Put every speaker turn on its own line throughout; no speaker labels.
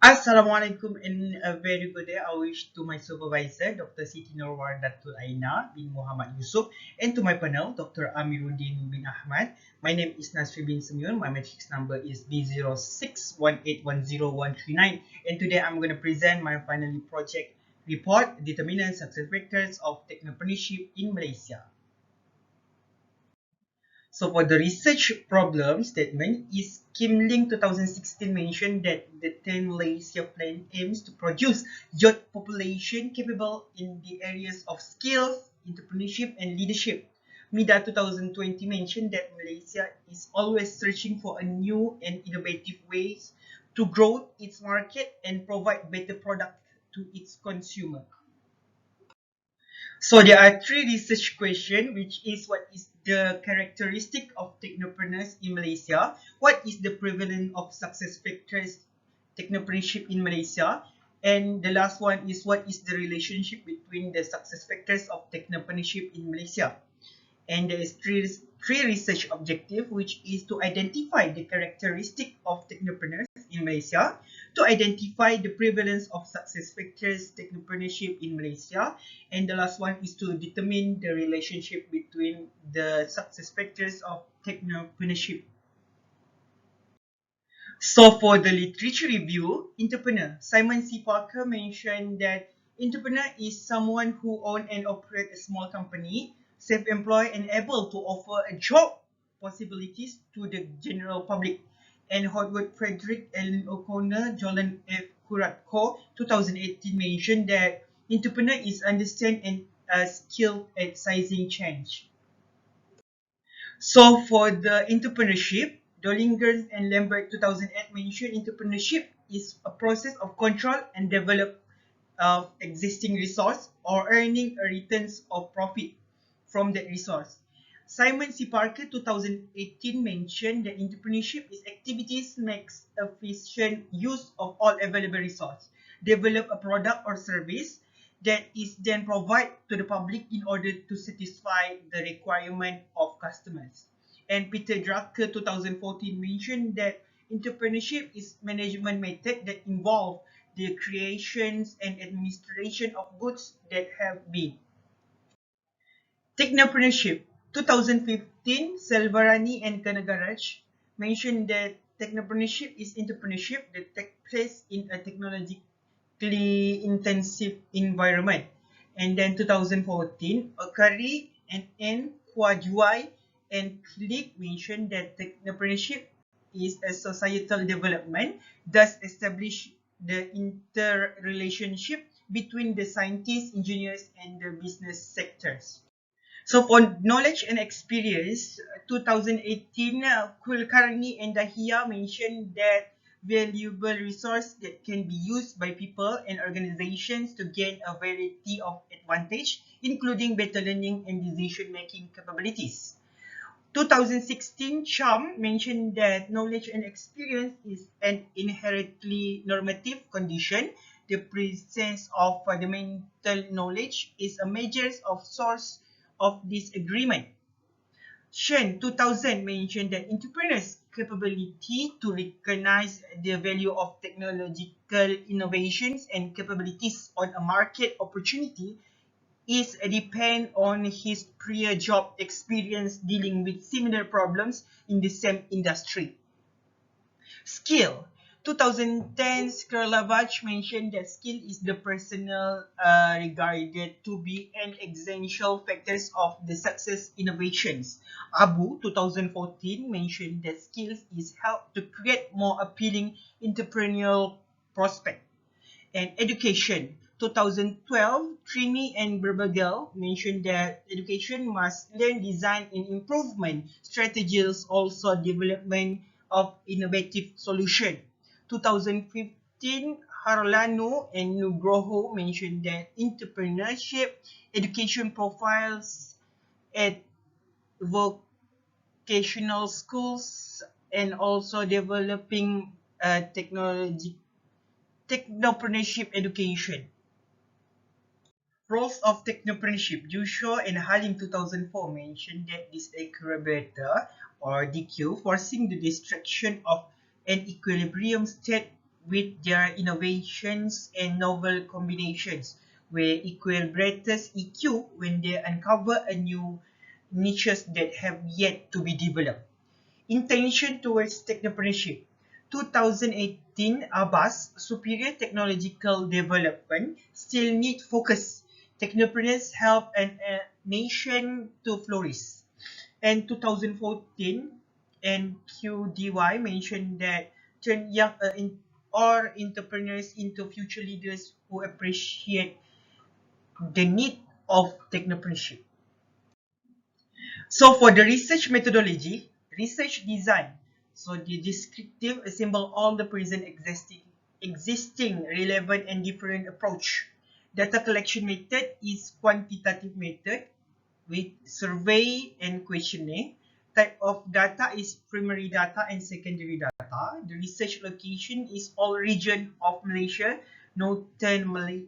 Assalamualaikum and a very good day. I wish to my supervisor, Dr. Siti Nurwar Datul Aina bin Muhammad Yusuf, and to my panel, Dr. Amiruddin bin Ahmad. My name is Nasri Semiun. My matrix number is B0618101139. And today I'm going to present my final project report, Determinant Success Factors of Entrepreneurship in Malaysia. So for the research problem statement, is Kim Ling 2016 mentioned that the 10 Malaysia plan aims to produce youth population capable in the areas of skills, entrepreneurship and leadership. MIDA 2020 mentioned that Malaysia is always searching for a new and innovative ways to grow its market and provide better product to its consumer. So there are three research questions, which is what is the characteristic of technopreneurs in Malaysia? What is the prevalence of success factors technopreneurship in Malaysia? And the last one is what is the relationship between the success factors of technopreneurship in Malaysia? And there is three research objective, which is to identify the characteristic of technopreneurs in Malaysia, to identify the prevalence of success factors technopreneurship in Malaysia, and the last one is to determine the relationship between the success factors of technopreneurship. So for the literature review, entrepreneur, Simon C. Parker mentioned that entrepreneur is someone who own and operate a small company, self-employed and able to offer a job possibilities to the general public. And Howard Frederick Allen O'Connor, Jolan F. Kuratko, 2018 mentioned that entrepreneur is understand and skilled at sizing change. So for the entrepreneurship, Dollinger and Lambert 2008 mentioned entrepreneurship is a process of control and develop of existing resource or earning a returns or profit from that resource. Simon C. Parker 2018 mentioned that entrepreneurship is activities makes efficient use of all available resources, develop a product or service that is then provided to the public in order to satisfy the requirement of customers. And Peter Drucker 2014 mentioned that entrepreneurship is management method that involve the creations and administration of goods that have been. Technopreneurship 2015, Selvarani and Kanagaraj mentioned that technopreneurship is entrepreneurship that takes place in a technologically intensive environment. And then 2014, Okari and N. Kwajuai and Klik mentioned that technopreneurship is a societal development, thus establish the interrelationship between the scientists, engineers, and the business sectors. So for knowledge and experience, 2018, Kulkarni and Dahia mentioned that valuable resource that can be used by people and organizations to gain a variety of advantage, including better learning and decision-making capabilities. 2016, Cham mentioned that knowledge and experience is an inherently normative condition. The presence of fundamental knowledge is a major of source of this agreement. Shen 2000 mentioned that entrepreneurs' capability to recognize the value of technological innovations and capabilities on a market opportunity is depend on his prior job experience dealing with similar problems in the same industry. Skill 2010, Skrlavach mentioned that skill is the personal regarded to be an essential factors of the success innovations. Abu 2014 mentioned that skills is help to create more appealing entrepreneurial prospect. And education 2012, Trimi and Berbagel mentioned that education must learn design and improvement strategies, also development of innovative solution. 2015, Harlano and Nugroho mentioned that entrepreneurship, education profiles at vocational schools, and also developing technopreneurship education. Roles of technopreneurship. Joshua and Halim 2004 mentioned that disequilibrator or DQ, forcing the destruction of an equilibrium state with their innovations and novel combinations, where equilibrators EQ when they uncover a new niches that have yet to be developed. Intention towards technopreneurship. 2018 Abbas, superior technological development still need focus. Technopreneurs help a nation to flourish. And 2014 and QDY mentioned that turn young or entrepreneurs into future leaders who appreciate the need of technopreneurship. So for the research methodology, research design. So the descriptive assemble all the present existing relevant and different approach. Data collection method is quantitative method with survey and questionnaire. Type of data is primary data and secondary data. The research location is all region of Malaysia, Northern,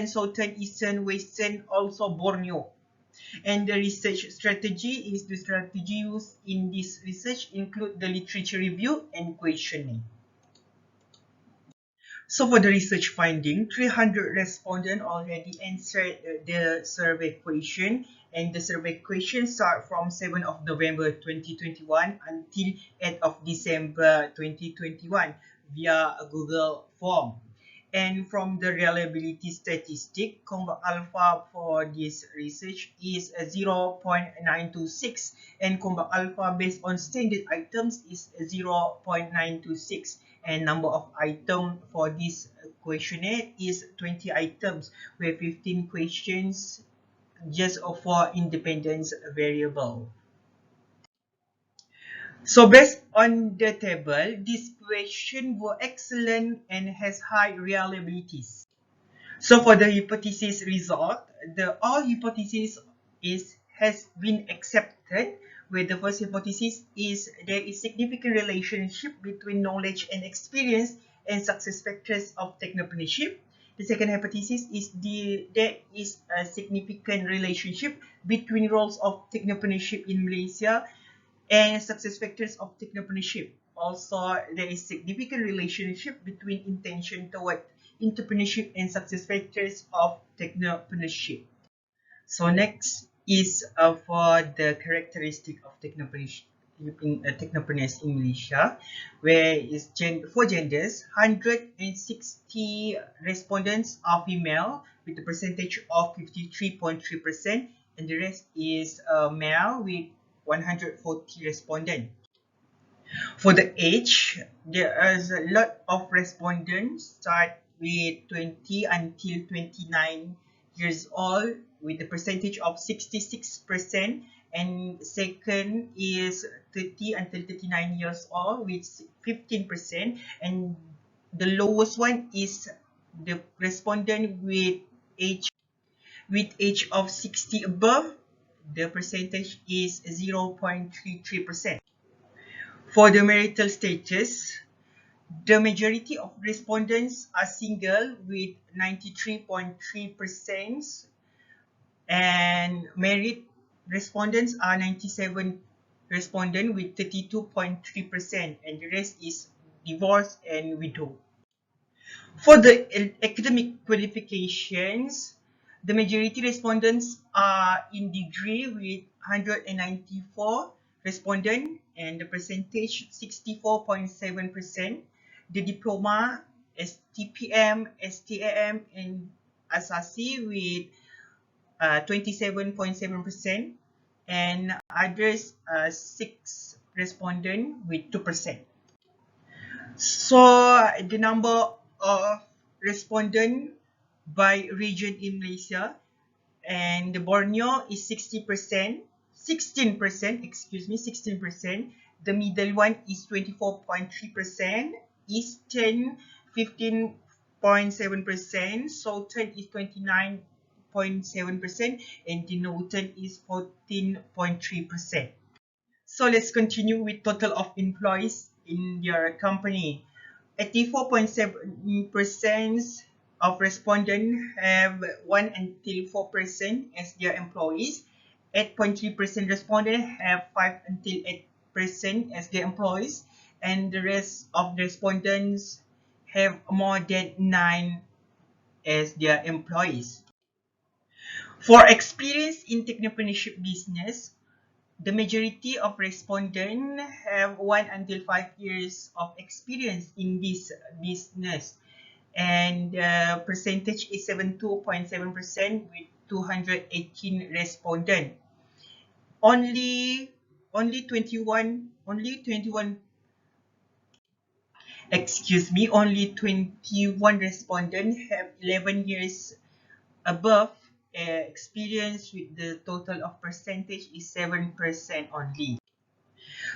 Southern, Eastern, Western, also Borneo. And the research strategy is the strategy used in this research include the literature review and questioning. So for the research finding, 300 respondents already answered the survey question, and the survey questions start from 7th of November 2021 until 8th of December 2021 via a Google form. And from the reliability statistic, combat alpha for this research is 0.926, and combat alpha based on standard items is 0.926, and number of items for this questionnaire is 20 items, where 15 questions just for independence variable. So based on the table, this question were excellent and has high reliabilities. So for the hypothesis result, the all hypothesis has been accepted, where the first hypothesis is there is significant relationship between knowledge and experience and success factors of technopreneurship. The second hypothesis is there is a significant relationship between roles of technopreneurship in Malaysia and success factors of technopreneurship. Also, there is significant relationship between intention toward entrepreneurship and success factors of technopreneurship. So next is for the characteristic of technopreneurship in technopreneurs in Malaysia, where is for genders, 160 respondents are female with a percentage of 53.3%, and the rest is male with 140 respondents. For the age, there is a lot of respondents start with 20 until 29 years old with a percentage of 66%, and second is 30 until 39 years old with 15%, and the lowest one is the respondent with age of 60 above. The percentage is 0.33%. For the marital status, the majority of respondents are single with 93.3%, and married respondents are 97 respondents with 32.3%, and the rest is divorced and widow. For the academic qualifications, the majority respondents are in degree with 194 respondents, and the percentage 64.7%. The diploma, STPM, STAM, and Asasi with 27.7%, and others 6 respondents with 2%. So the number of respondents by region in Malaysia, and the Borneo is 16%, excuse me, 16%. The middle one is 24.3%, Eastern 15.7%, Southern is 29.7%, and the Northern is 14.3%. So let's continue with total of employees in your company. 84.7% of respondents have 1 until 4% as their employees. 8.3% respondents have 5 until 8% as their employees, and the rest of the respondents have more than 9 as their employees. For experience in entrepreneurship business, the majority of respondents have 1 until 5 years of experience in this business, and the percentage is 72.7% with 218 respondents. Only 21 only 21 respondents have 11 years above experience, with the total of percentage is 7% only.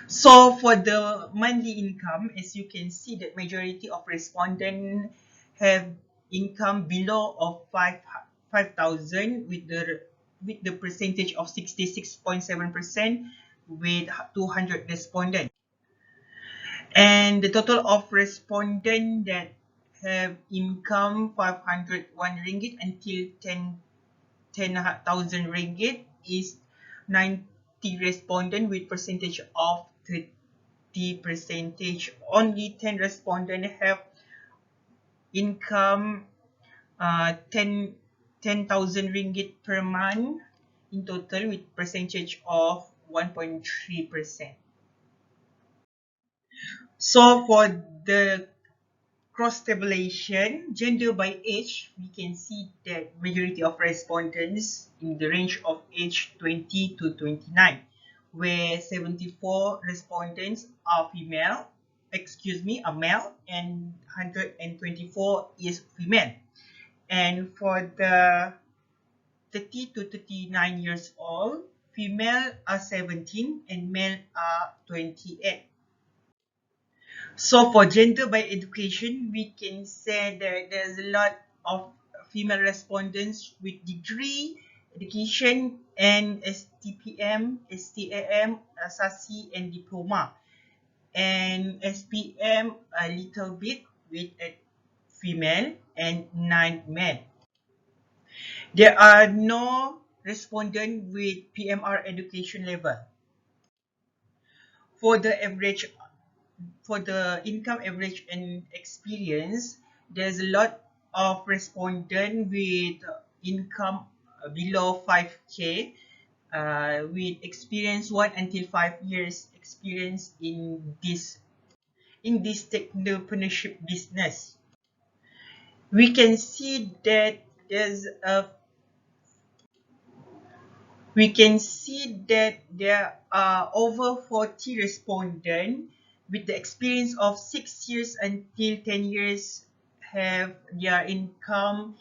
So for the monthly income, as you can see, that majority of respondents have income below of 5,000, with the percentage of 66.7% with 200 respondents. And the total of respondents that have income 501 ringgit until 10,000 ringgit is 90 respondents with percentage of 30%. Only 10 respondents have income 10,000 ringgit per month in total, with percentage of 1.3%. So for the cross tabulation, gender by age, we can see that majority of respondents in the range of age 20 to 29, where 74 respondents are are male, and 124 is female. And for the 30 to 39 years old, female are 17 and male are 28. So for gender by education, we can say that there's a lot of female respondents with degree, education, and STPM, STAM, SASI, and diploma. And SPM a little bit, with a female and 9 men. There are no respondents with PMR education level. For the income average and experience, there's a lot of respondents with income below 5k, with experience 1 until 5 years experience in this entrepreneurship business. We can see that there are over 40 respondents with the experience of 6 years until 10 years have their income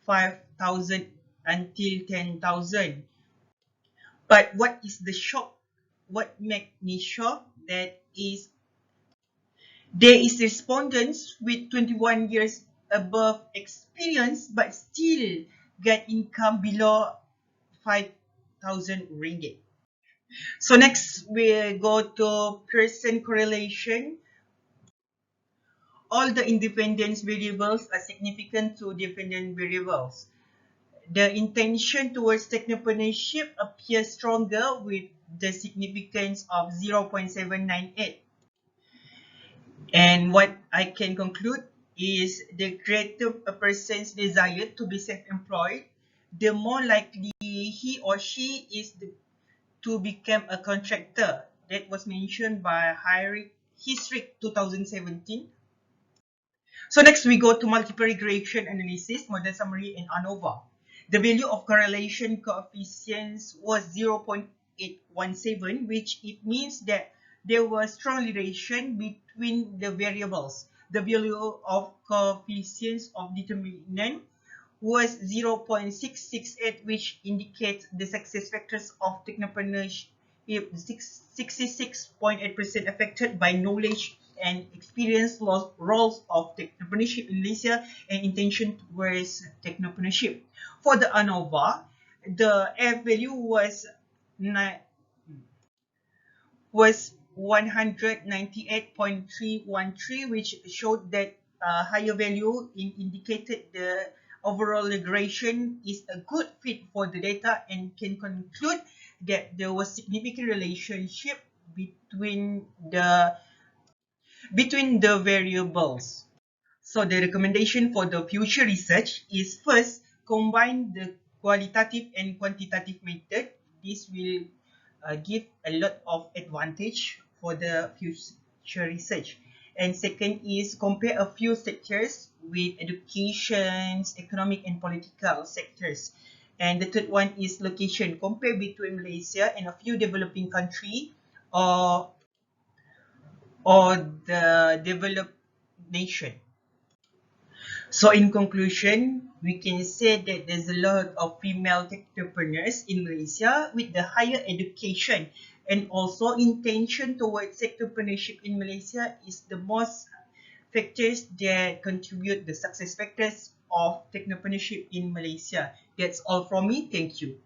5,000 until 10,000. But what is the shock? What makes me shocked, that is there is respondents with 21 years above experience but still get income below 5,000 ringgit. So next we go to Pearson correlation. All the independent variables are significant to dependent variables. The intention towards entrepreneurship appears stronger with the significance of 0.798. And what I can conclude is, the greater a person's desire to be self-employed, the more likely he or she is to become a contractor. That was mentioned by Hisrick 2017. So next we go to multiple regression analysis, model summary, and ANOVA. The value of correlation coefficients was 0.817, which it means that there was strong relation between the variables. The value of coefficients of determinant was 0.668, which indicates the success factors of entrepreneurship 66.8% affected by knowledge and experience roles of entrepreneurship in Malaysia and intention towards entrepreneurship. For the ANOVA, the F value was 198.313, which showed that higher value indicated the overall regression is a good fit for the data, and can conclude that there was significant relationship between the variables. So the recommendation for the future research is first, combine the qualitative and quantitative method. This will give a lot of advantage for the future research. And second is compare a few sectors with education, economic and political sectors. And the third one is location. Compare between Malaysia and a few developing country or the developed nation. So in conclusion, we can say that there's a lot of female entrepreneurs in Malaysia with the higher education, and also intention towards entrepreneurship in Malaysia is the most factors that contribute the success factors of entrepreneurship in Malaysia. That's all from me. Thank you.